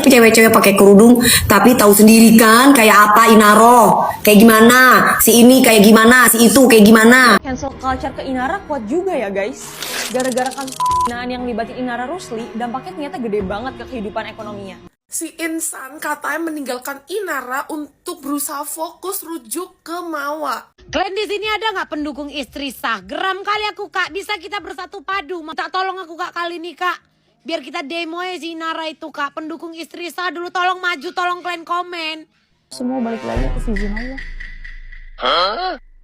Tapi cewek-cewek pakai kerudung, tapi tahu sendiri kan kayak apa Inaro, kayak gimana, si ini kayak gimana, si itu kayak gimana. Cancel culture ke Inara kuat juga ya guys. Gara-gara kasus yang libatin Inara Rusli, dampaknya ternyata gede banget ke kehidupan ekonominya. Si Insan katanya meninggalkan Inara untuk berusaha fokus rujuk ke Mawa. Kalian di sini ada nggak pendukung istri sah? Geram kali aku kak, bisa kita bersatu padu. Minta tolong aku kak kali ini kak. Biar kita demo ya si Inara itu kak. Pendukung istri sah dulu tolong maju, tolong kalian komen. Semua balik lagi ke izin Allah.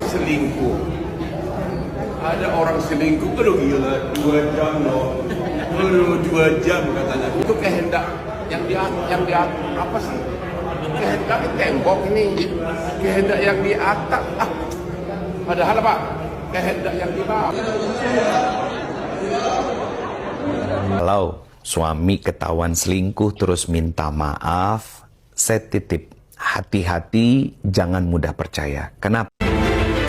Selingkuh. Ada orang selingkuh, aduh gila, 2 jam loh. Aduh 2 jam katanya. Itu kehendak yang dia apa sih? Kehendak tembok ini. Kehendak yang di atap. Padahal apa? Kehendak yang di bawah. Kalau suami ketahuan selingkuh terus minta maaf, saya titip, hati-hati jangan mudah percaya. Kenapa?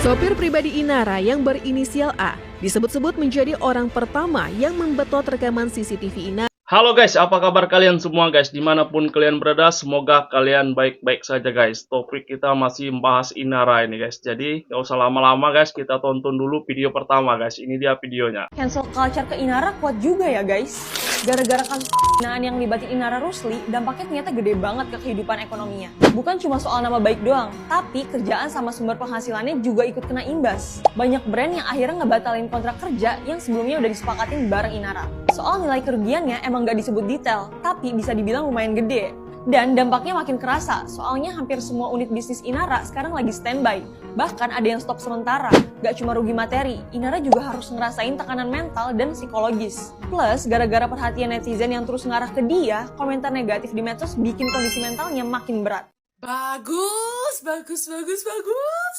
Sopir pribadi Inara yang berinisial A disebut-sebut menjadi orang pertama yang membetot rekaman CCTV Inara. Halo guys, apa kabar kalian semua guys? Dimanapun kalian berada, semoga kalian baik-baik saja guys. Topik kita masih membahas Inara ini guys. Jadi gak usah lama-lama guys, kita tonton dulu video pertama guys. Ini dia videonya. Cancel culture ke Inara kuat juga ya guys. Gara-gara kasus yang libatin Inara Rusli, dampaknya ternyata gede banget ke kehidupan ekonominya. Bukan cuma soal nama baik doang, tapi kerjaan sama sumber penghasilannya juga ikut kena imbas. Banyak brand yang akhirnya ngebatalin kontrak kerja yang sebelumnya udah disepakatin bareng Inara. Soal nilai kerugiannya emang gak disebut detail, tapi bisa dibilang lumayan gede. Dan dampaknya makin kerasa, soalnya hampir semua unit bisnis Inara sekarang lagi standby. Bahkan ada yang stop sementara. Gak cuma rugi materi, Inara juga harus ngerasain tekanan mental dan psikologis. Plus, gara-gara perhatian netizen yang terus ngarah ke dia, komentar negatif di medsos bikin kondisi mentalnya makin berat. Bagus.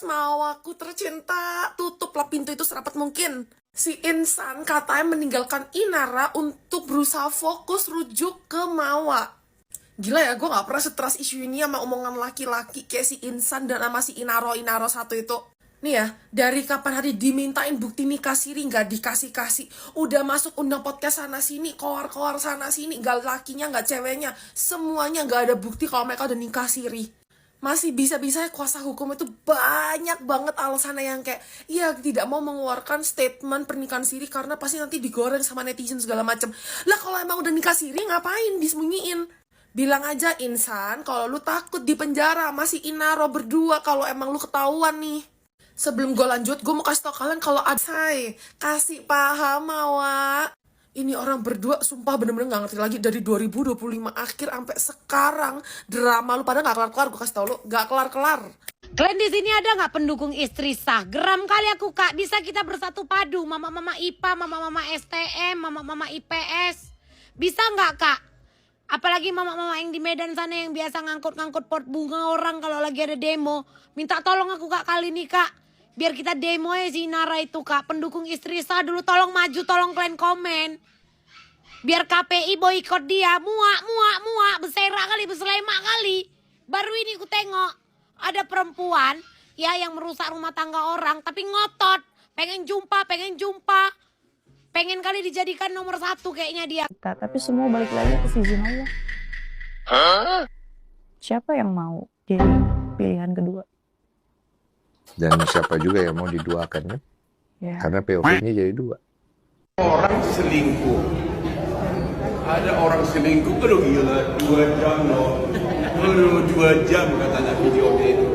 Mau aku tercinta, tutuplah pintu itu serapat mungkin. Si Insan katanya meninggalkan Inara untuk berusaha fokus rujuk ke Mawa. Gila ya, gue gak pernah stres isu ini sama omongan laki-laki kayak si Insan dan sama si Inaro satu itu. Nih ya, dari kapan hari dimintain bukti nikah siri gak dikasih-kasih. Udah masuk undang podcast sana-sini, koar-koar sana-sini, gak lakinya gak ceweknya. Semuanya gak ada bukti kalau mereka udah nikah siri. Masih bisa-bisanya kuasa hukum itu banyak banget alasannya yang kayak ya tidak mau mengeluarkan statement pernikahan siri karena pasti nanti digoreng sama netizen segala macem. Lah kalau emang udah nikah siri ngapain disembunyiin? Bilang aja Insan kalau lu takut di penjara masih Inaro berdua kalau emang lu ketahuan nih. Sebelum gue lanjut, gue mau kasih tau kalian kalau ada say, kasih paham Mawa. Ini orang berdua sumpah bener-bener gak ngerti lagi dari 2025 akhir sampai sekarang drama lu pada gak kelar-kelar. Gue kasih tau lu gak kelar-kelar. Kalian di sini ada nggak pendukung istri sah? Geram kali aku kak, bisa kita bersatu padu. Mama-mama IPA, mama-mama STM, mama-mama IPS. Bisa nggak kak? Apalagi mama-mama yang di Medan sana yang biasa ngangkut-ngangkut pot bunga orang kalau lagi ada demo. Minta tolong aku kak kali ini kak. Biar kita demo ya si Inara itu kak. Pendukung istri sah dulu tolong maju, tolong kalian komen. Biar KPI boikot dia. Muak. Bersera kali, berselema kali. Baru ini aku tengok. Ada perempuan ya yang merusak rumah tangga orang. Tapi ngotot. Pengen jumpa. Pengen kali dijadikan nomor 1 kayaknya dia. Tapi semua balik lagi ke izin Allah. Siapa yang mau jadi pilihan kedua? Dan siapa juga yang mau diduakan kan? Ya. Karena POV-nya jadi 2. Orang selingkuh. Ada orang selingkuh, aduh gila, 2 jam loh. Aduh 2 jam katanya videonya itu.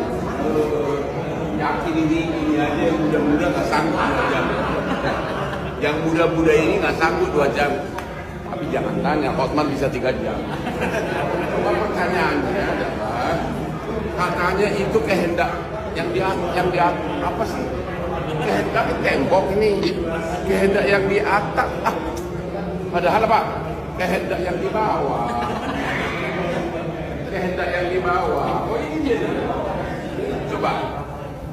Yakin ini aja yang muda-muda gak sanggup 2 jam. Yang muda-muda ini gak sanggup 2 jam. Tapi jangan tanya, Hotman bisa 3 jam. Cuma pertanyaannya adalah, katanya itu kehendak yang dia apa sih? Kehendak tembok ini. Kehendak yang di atap. Padahal apa? Kehendak yang di bawah. Kehendak yang di bawah. Oh ini dia. Coba.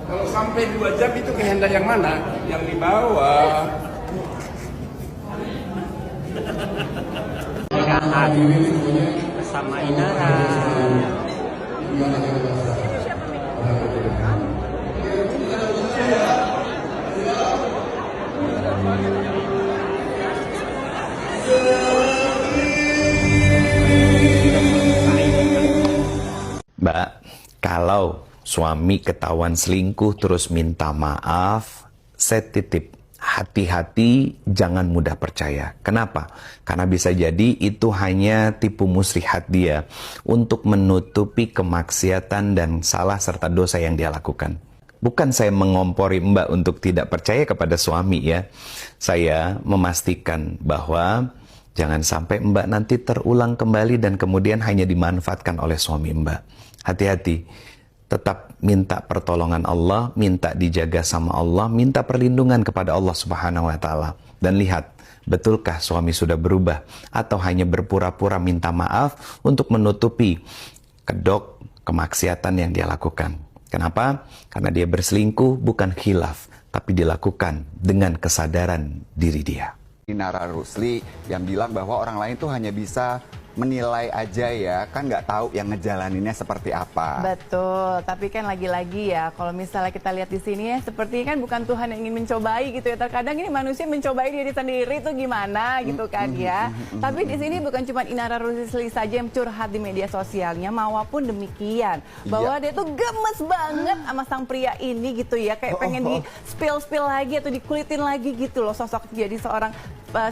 Kalau sampai 2 jam itu kehendak yang mana? Yang di bawah. Nikahan bersama Inara. Kalau suami ketahuan selingkuh terus minta maaf, saya titip, hati-hati, jangan mudah percaya. Kenapa? Karena bisa jadi itu hanya tipu muslihat dia untuk menutupi kemaksiatan dan salah serta dosa yang dia lakukan. Bukan saya mengompori Mbak untuk tidak percaya kepada suami ya. Saya memastikan bahwa jangan sampai Mbak nanti terulang kembali dan kemudian hanya dimanfaatkan oleh suami Mbak. Hati-hati. Tetap minta pertolongan Allah, minta dijaga sama Allah, minta perlindungan kepada Allah Subhanahu wa Ta'ala. Dan lihat, betulkah suami sudah berubah atau hanya berpura-pura minta maaf untuk menutupi kedok kemaksiatan yang dia lakukan. Kenapa? Karena dia berselingkuh bukan khilaf, tapi dilakukan dengan kesadaran diri dia. Inara Rusli yang bilang bahwa orang lain tuh hanya bisa menilai aja ya, kan nggak tahu yang ngejalaninnya seperti apa. Betul, tapi kan lagi-lagi ya, kalau misalnya kita lihat di sini ya, seperti kan bukan Tuhan yang ingin mencobai gitu ya. Terkadang ini manusia mencobai diri sendiri tuh gimana gitu kan ya. Tapi di sini bukan cuma Inara Rusli saja yang curhat di media sosialnya, Mawa pun demikian. Bahwa dia tuh gemes banget sama sang pria ini gitu ya, kayak pengen di spill lagi atau dikulitin lagi gitu loh sosok jadi seorang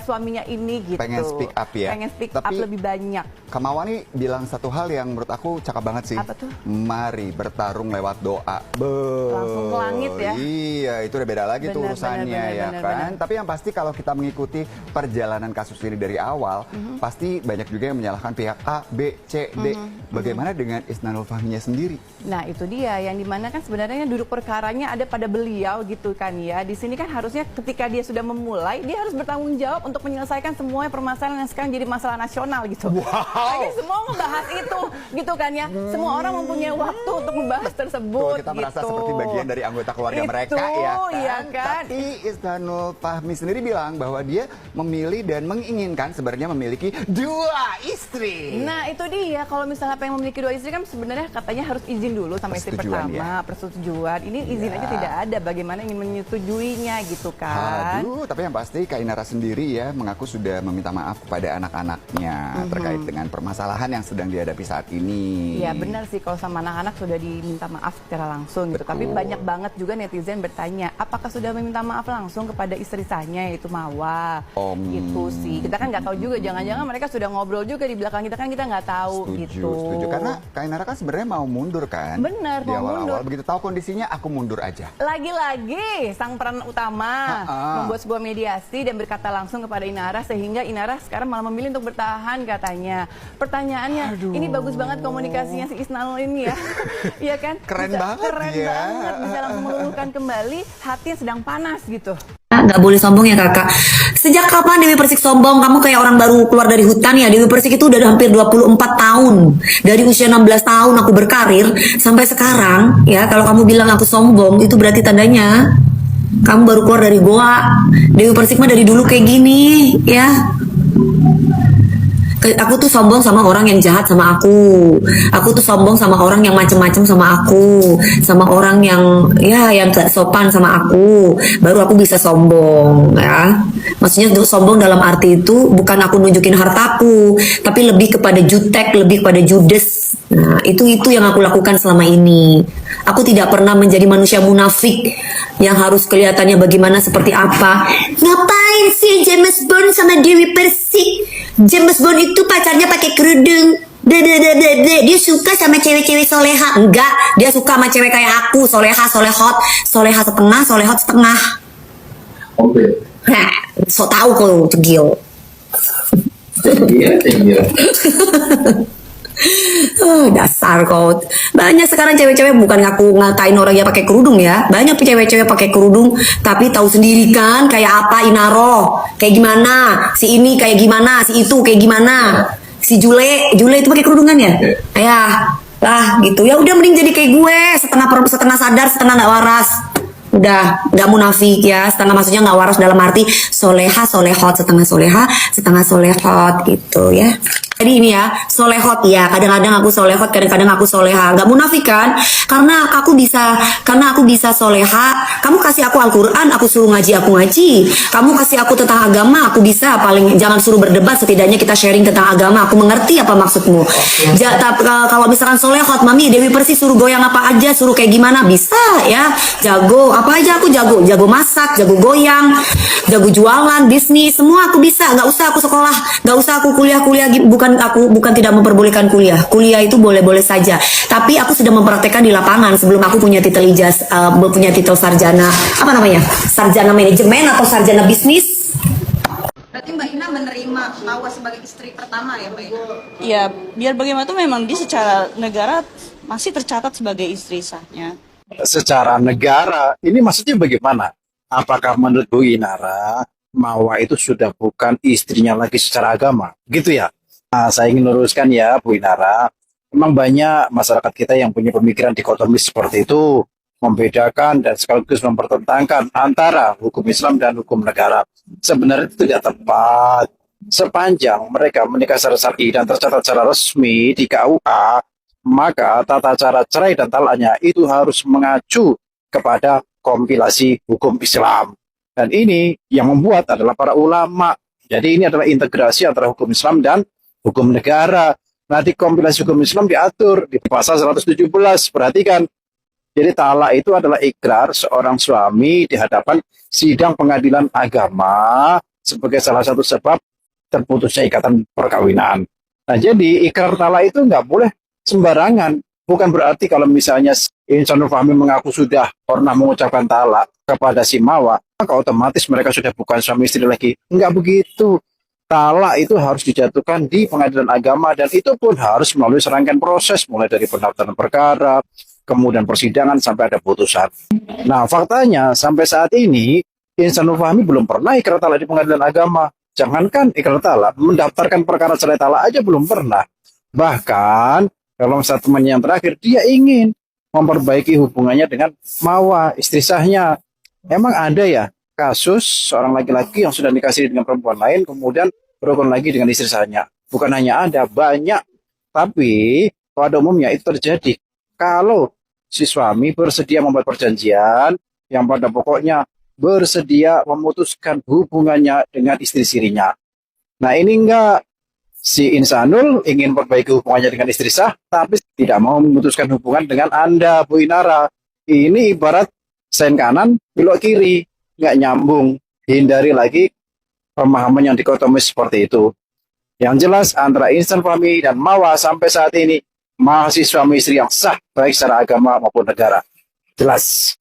suaminya ini gitu. Pengen speak up ya. Pengen speak up lebih banyak. Kamawa nih bilang satu hal yang menurut aku cakep banget sih. Apa tuh? Mari bertarung lewat doa. Langsung ke langit ya. Iya, itu udah beda lagi tuh urusannya ya kan. Tapi yang pasti kalau kita mengikuti perjalanan kasus ini dari awal, pasti banyak juga yang menyalahkan pihak A, B, C, D. Bagaimana dengan Isnanul Fahminya sendiri? Nah itu dia yang dimana kan sebenarnya duduk perkaranya ada pada beliau gitu kan ya. Di sini kan harusnya ketika dia sudah memulai, dia harus bertanggung jawab untuk menyelesaikan semua permasalahan yang sekarang jadi masalah nasional gitu. Lagi semua ngebahas itu gitu kan ya. Semua orang mempunyai waktu untuk membahas tersebut. Tuh, kita merasa gitu. seperti bagian dari anggota keluarga itu, mereka ya kan? Iya kan? Tapi Isnanul Fahmi sendiri bilang bahwa dia memilih dan menginginkan sebenarnya memiliki 2 istri. Nah itu dia, kalau misalnya pengen memiliki 2 istri kan sebenarnya katanya harus izin dulu sama istri pertama, persetujuan. Ini izin aja tidak ada, bagaimana ingin menyetujuinya gitu kan. Aduh, tapi yang pasti Kak Inara sendiri ya mengaku sudah meminta maaf kepada anak-anaknya terkait dengan permasalahan yang sedang dihadapi saat ini. Ya benar sih, kalau sama anak-anak sudah diminta maaf secara langsung gitu. Tapi banyak banget juga netizen bertanya, apakah sudah meminta maaf langsung kepada istri sahnya yaitu Mawa? Gitu sih. Kita kan nggak tahu juga, jangan-jangan mereka sudah ngobrol juga di belakang kita kan kita nggak tahu. Setuju. Karena Kak Inara kan sebenarnya mau mundur kan? Benar, di mau awal-awal. mundur. Begitu tahu kondisinya, aku mundur aja. Lagi-lagi sang peran utama membuat sebuah mediasi dan berkata langsung kepada Inara sehingga Inara sekarang malah memilih untuk bertahan katanya. Pertanyaannya, ini bagus banget komunikasinya si Isnanul ini ya. Iya kan? Keren banget bisa langsung meluluhkan kembali hati yang sedang panas gitu. Nggak boleh sombong ya kakak. Sejak kapan Dewi Persik sombong? Kamu kayak orang baru keluar dari hutan ya. Dewi Persik itu udah hampir 24 tahun. Dari usia 16 tahun aku berkarir sampai sekarang ya. Kalau kamu bilang aku sombong, itu berarti tandanya kamu baru keluar dari goa. Dewi Persik mah dari dulu kayak gini ya. Aku tuh sombong sama orang yang jahat sama aku. Aku tuh sombong sama orang yang macem-macem sama aku, sama orang yang ya yang gak sopan sama aku. Baru aku bisa sombong ya. Maksudnya sombong dalam arti itu bukan aku nunjukin hartaku, tapi lebih kepada jutek, lebih kepada judes. Nah, itu yang aku lakukan selama ini. Aku tidak pernah menjadi manusia munafik yang harus kelihatannya bagaimana seperti apa. Ngapain sih James Bond sama Dewi Persik? James Bond itu pacarnya pakai kerudung. Dia suka sama cewek-cewek soleha. Enggak, dia suka sama cewek kayak aku, soleha, solehot, soleha setengah, solehot setengah. Oke. Nah, so tahu kok cegil. Iya. Dasar kau. Banyak sekarang cewek-cewek, bukan aku ngatain orang yang pakai kerudung ya. Banyak cewek-cewek pakai kerudung tapi tahu sendiri kan kayak apa Inaro, kayak gimana, si ini kayak gimana, si itu kayak gimana. Si Jule itu pakai kerudungan ya? Ya, lah gitu. Ya udah mending jadi kayak gue, setengah sadar, setengah enggak waras. Udah nggak munafik ya, setengah maksudnya nggak waras dalam arti soleha, solehot, setengah soleha, setengah solehot gitu ya. Jadi ini ya, solehot ya, kadang-kadang aku solehot, kadang-kadang aku soleha. Gak munafik kan? Karena aku bisa soleha. Kamu kasih aku Al-Quran, aku suruh ngaji, aku ngaji. Kamu kasih aku tentang agama, aku bisa. Paling jangan suruh berdebat, setidaknya kita sharing tentang agama. Aku mengerti apa maksudmu. Kalau misalkan solehot, Mami Dewi Persik suruh goyang apa aja, suruh kayak gimana, bisa ya. Jago apa aja aku jago masak, jago goyang, jago jualan, bisnis, semua aku bisa. Nggak usah aku sekolah, nggak usah aku kuliah. Bukan tidak memperbolehkan kuliah. Kuliah itu boleh-boleh saja. Tapi aku sudah mempraktekkan di lapangan sebelum aku punya titel punya titel sarjana, apa namanya? Sarjana manajemen atau sarjana bisnis. Berarti Mbak Ina menerima Mawa sebagai istri pertama ya Mbak Ina? Ya, biar bagaimanapun memang dia secara negara masih tercatat sebagai istri sahnya. Secara negara, ini maksudnya bagaimana? Apakah menurut Bu Inara, Mawa itu sudah bukan istrinya lagi secara agama? Gitu ya? Nah, saya ingin luruskan ya Bu Inara, memang banyak masyarakat kita yang punya pemikiran dikotomis seperti itu, membedakan dan sekaligus mempertentangkan antara hukum Islam dan hukum negara. Sebenarnya itu tidak tepat. Sepanjang mereka menikah secara syar'i dan tercatat secara resmi di KUA, maka tata cara cerai dan talaknya itu harus mengacu kepada kompilasi hukum Islam. Dan ini yang membuat adalah para ulama. Jadi ini adalah integrasi antara hukum Islam dan hukum negara. Nah, di kompilasi hukum Islam diatur di pasal 117. Perhatikan. Jadi talak itu adalah ikrar seorang suami di hadapan sidang pengadilan agama sebagai salah satu sebab terputusnya ikatan perkawinan. Nah, jadi ikrar talak itu nggak boleh sembarangan. Bukan berarti kalau misalnya Insanul Fahmi mengaku sudah pernah mengucapkan talak kepada si Mawa, maka otomatis mereka sudah bukan suami istri lagi. Enggak begitu. Talak itu harus dijatuhkan di pengadilan agama dan itu pun harus melalui serangkaian proses mulai dari pendaftaran perkara, kemudian persidangan sampai ada putusan. Nah, faktanya sampai saat ini Insanul Fahmi belum pernah ikrar talak di pengadilan agama. Jangankan ikrar talak, mendaftarkan perkara cerai talak aja belum pernah. Bahkan dalam statement yang terakhir dia ingin memperbaiki hubungannya dengan Mawa, istri sahnya. Emang ada ya kasus seorang laki-laki yang sudah nikah siri dengan perempuan lain kemudian berhubungan lagi dengan istri sahnya? Bukan hanya ada, banyak. Tapi pada umumnya itu terjadi kalau si suami bersedia membuat perjanjian yang pada pokoknya bersedia memutuskan hubungannya dengan istri sirinya. Nah, ini enggak. Si Insanul ingin memperbaiki hubungannya dengan istri sah, tapi tidak mau memutuskan hubungan dengan Anda, Bu Inara. Ini ibarat sen kanan, belok kiri. Nggak nyambung. Hindari lagi pemahaman yang dikotomis seperti itu. Yang jelas antara Insanul Fahmi dan Mawa sampai saat ini masih suami istri yang sah, baik secara agama maupun negara. Jelas.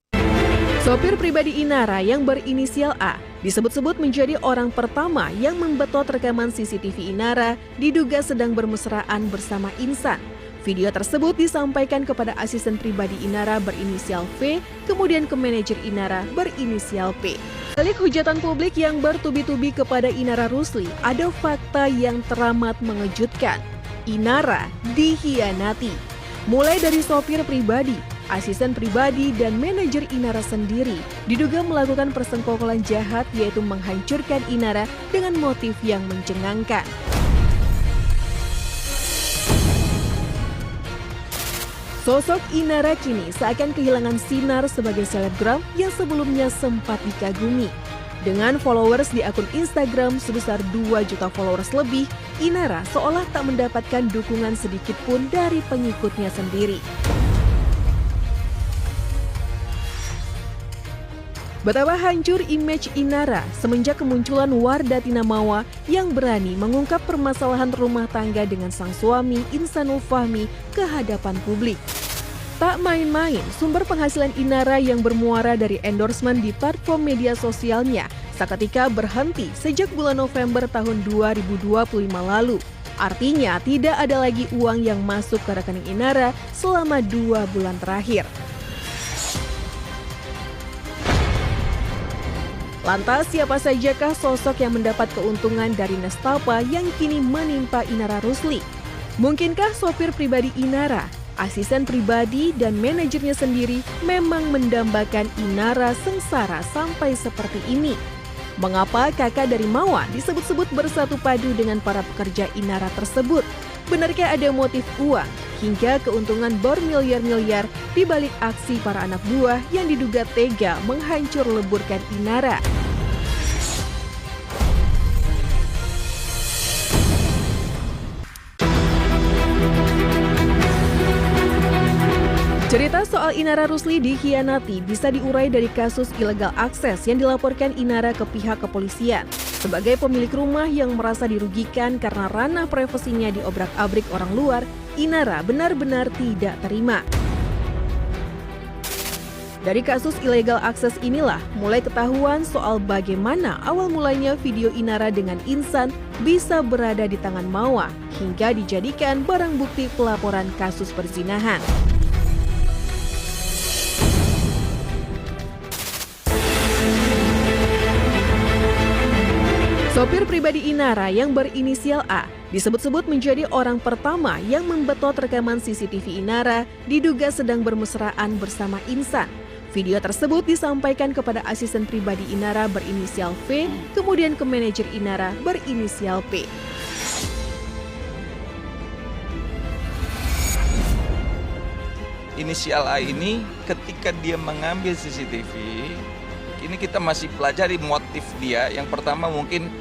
Sopir pribadi Inara yang berinisial A disebut-sebut menjadi orang pertama yang membetot rekaman CCTV Inara diduga sedang bermesraan bersama Insan. Video tersebut disampaikan kepada asisten pribadi Inara berinisial V, kemudian ke manajer Inara berinisial P. Balik hujatan publik yang bertubi-tubi kepada Inara Rusli, ada fakta yang teramat mengejutkan. Inara dikhianati. Mulai dari sopir pribadi, asisten pribadi, dan manajer Inara sendiri diduga melakukan persengkokolan jahat yaitu menghancurkan Inara dengan motif yang mencengangkan. Sosok Inara kini seakan kehilangan sinar sebagai selebgram yang sebelumnya sempat dikagumi. Dengan followers di akun Instagram sebesar 2 juta followers lebih, Inara seolah tak mendapatkan dukungan sedikit pun dari pengikutnya sendiri. Betapa hancur image Inara semenjak kemunculan Wardatina Mawa yang berani mengungkap permasalahan rumah tangga dengan sang suami Insanul Fahmi ke hadapan publik. Tak main-main, sumber penghasilan Inara yang bermuara dari endorsement di platform media sosialnya seketika berhenti sejak bulan November tahun 2025 lalu. Artinya tidak ada lagi uang yang masuk ke rekening Inara selama 2 bulan terakhir. Lantas siapa sajakah sosok yang mendapat keuntungan dari nestapa yang kini menimpa Inara Rusli? Mungkinkah sopir pribadi Inara, asisten pribadi, dan manajernya sendiri memang mendambakan Inara sengsara sampai seperti ini? Mengapa kakak dari Mawa disebut-sebut bersatu padu dengan para pekerja Inara tersebut? Benarkah ada motif uang? hingga keuntungan bermiliar-miliar di balik aksi para anak buah yang diduga tega menghancur leburkan Inara. Cerita soal Inara Rusli dikhianati bisa diurai dari kasus ilegal akses yang dilaporkan Inara ke pihak kepolisian. Sebagai pemilik rumah yang merasa dirugikan karena ranah privasinya diobrak-abrik orang luar, Inara benar-benar tidak terima. Dari kasus ilegal akses inilah mulai ketahuan soal bagaimana awal mulanya video Inara dengan Insan bisa berada di tangan Mawa hingga dijadikan barang bukti pelaporan kasus perzinahan. Sopir pribadi Inara yang berinisial A disebut-sebut menjadi orang pertama yang membetot rekaman CCTV Inara diduga sedang bermesraan bersama Insan. Video tersebut disampaikan kepada asisten pribadi Inara berinisial V, kemudian ke manajer Inara berinisial P. Inisial A ini ketika dia mengambil CCTV, ini kita masih pelajari motif dia. Yang pertama mungkin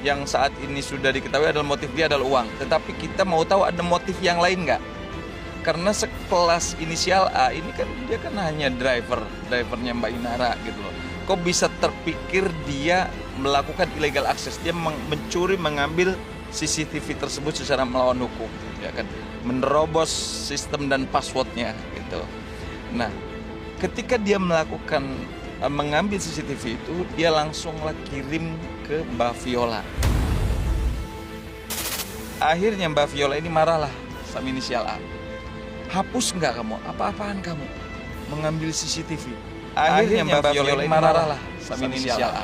yang saat ini sudah diketahui adalah motif dia adalah uang. Tetapi kita mau tahu ada motif yang lain nggak? Karena sekelas inisial A ini kan dia kan hanya drivernya Mbak Inara gitu loh. Kok bisa terpikir dia melakukan illegal access? Dia mencuri, mengambil CCTV tersebut secara melawan hukum, ya kan? Menerobos sistem dan passwordnya gitu. Nah, ketika dia mengambil CCTV itu, dia langsunglah kirim ke Mbak Viola. Akhirnya Mbak Viola ini marahlah sama inisial A. Hapus nggak kamu? Apa-apaan kamu? Mengambil CCTV. Akhirnya Mbak Viola ini marahlah sama inisial A.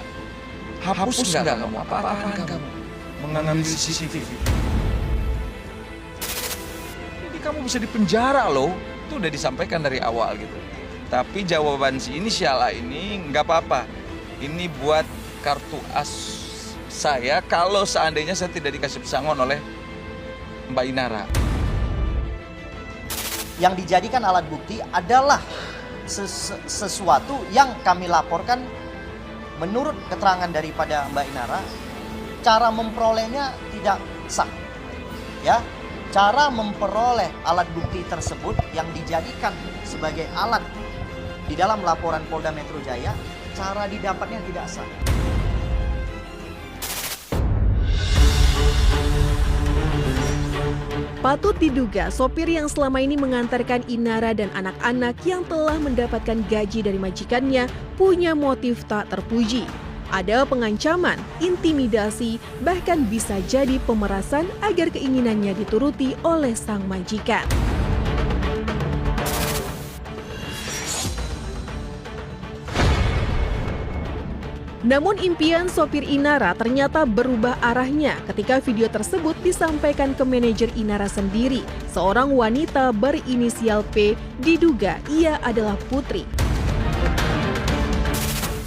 Hapus nggak kamu? Apa-apaan kamu? Mengambil CCTV. Jadi kamu bisa dipenjara loh. Itu udah disampaikan dari awal gitu. Tapi jawaban si inisial A ini nggak apa-apa. Ini buat kartu as saya kalau seandainya saya tidak dikasih pesangon oleh Mbak Inara. Yang dijadikan alat bukti adalah sesuatu yang kami laporkan menurut keterangan daripada Mbak Inara, cara memperolehnya tidak sah. Ya, cara memperoleh alat bukti tersebut yang dijadikan sebagai alat di dalam laporan Polda Metro Jaya, cara didapatnya tidak sah. Patut diduga sopir yang selama ini mengantarkan Inara dan anak-anak yang telah mendapatkan gaji dari majikannya punya motif tak terpuji. Ada pengancaman, intimidasi, bahkan bisa jadi pemerasan agar keinginannya dituruti oleh sang majikan. Namun impian sopir Inara ternyata berubah arahnya ketika video tersebut disampaikan ke manajer Inara sendiri, seorang wanita berinisial P, diduga ia adalah Putri.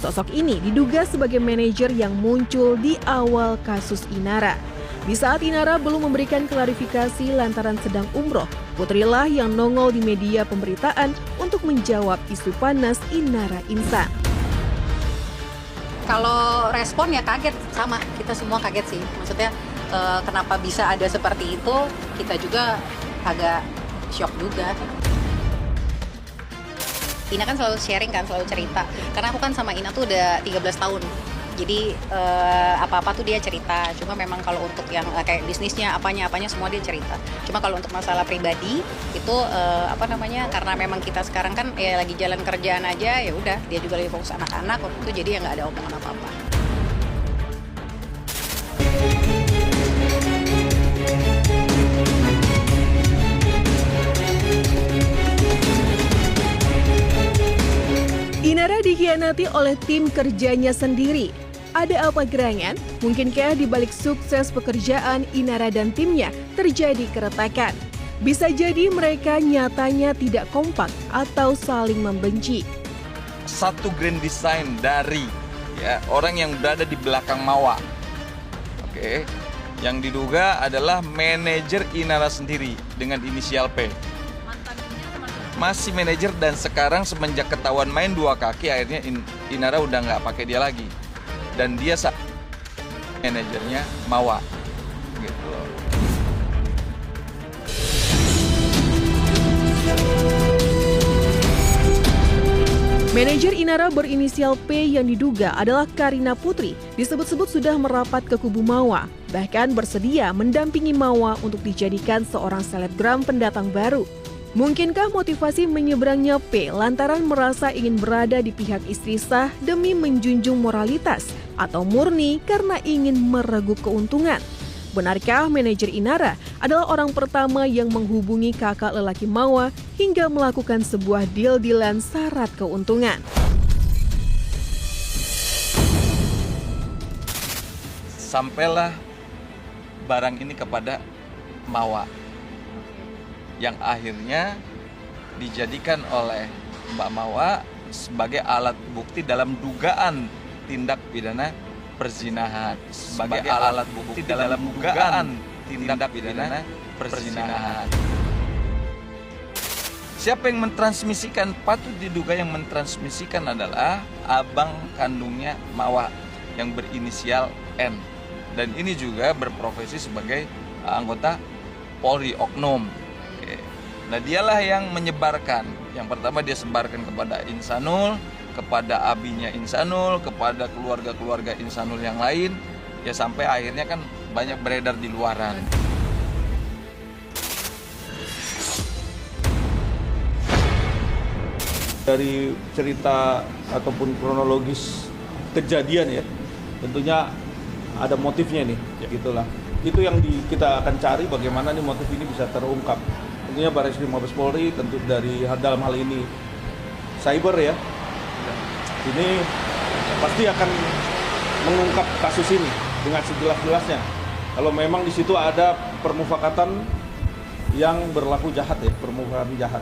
Sosok ini diduga sebagai manajer yang muncul di awal kasus Inara. Di saat Inara belum memberikan klarifikasi lantaran sedang umroh, Putrilah yang nongol di media pemberitaan untuk menjawab isu panas Inara Insan. Kalau respon ya kaget, sama kita semua kaget sih. Maksudnya kenapa bisa ada seperti itu, kita juga agak shock juga. Ina kan selalu sharing kan, selalu cerita. Karena aku kan sama Ina tuh udah 13 tahun. Jadi apa-apa tuh dia cerita. Cuma memang kalau untuk yang kayak bisnisnya, apanya semua dia cerita. Cuma kalau untuk masalah pribadi itu karena memang kita sekarang kan ya lagi jalan kerjaan aja, ya udah dia juga lagi fokus anak-anak waktu itu, jadi ya nggak ada omongan apa-apa. Inara dikhianati oleh tim kerjanya sendiri. Ada apa gerangan? Mungkinkah di balik sukses pekerjaan Inara dan timnya terjadi keretakan? Bisa jadi mereka nyatanya tidak kompak atau saling membenci. Satu grand design dari orang yang berada di belakang Mawa. Oke. Yang diduga adalah manajer Inara sendiri dengan inisial P. masih manajer, dan sekarang semenjak ketahuan main dua kaki akhirnya Inara udah nggak pakai dia lagi, dan dia manajernya Mawa gitu loh. Manajer Inara berinisial P yang diduga adalah Karina Putri disebut-sebut sudah merapat ke kubu Mawa, bahkan bersedia mendampingi Mawa untuk dijadikan seorang selebgram pendatang baru. Mungkinkah motivasi menyeberangnya P lantaran merasa ingin berada di pihak istri sah demi menjunjung moralitas, atau murni karena ingin mereguk keuntungan? Benarkah manajer Inara adalah orang pertama yang menghubungi kakak lelaki Mawa hingga melakukan sebuah deal-dealan syarat keuntungan? Sampailah barang ini kepada Mawa, yang akhirnya dijadikan oleh Mbak Mawa sebagai alat bukti dalam dugaan tindak pidana perzinahan, sebagai alat bukti dalam dugaan tindak pidana perzinahan. Siapa yang mentransmisikan? Patut diduga yang mentransmisikan adalah abang kandungnya Mawa yang berinisial N, dan ini juga berprofesi sebagai anggota Polri oknum. Nah, dialah yang menyebarkan. Yang pertama dia sebarkan kepada Insanul, kepada abinya Insanul, kepada keluarga-keluarga Insanul yang lain, ya sampai akhirnya kan banyak beredar di luaran. Dari cerita ataupun kronologis kejadian ya, tentunya ada motifnya nih, ya gitulah. Itu yang kita akan cari, bagaimana nih motif ini bisa terungkap. Tentunya Barreskrim Mabes Polri tentu dari dalam hal ini cyber ya, ini pasti akan mengungkap kasus ini dengan sejelas-jelasnya. Kalau memang di situ ada permufakatan yang berlaku jahat ya, permufakatan jahat.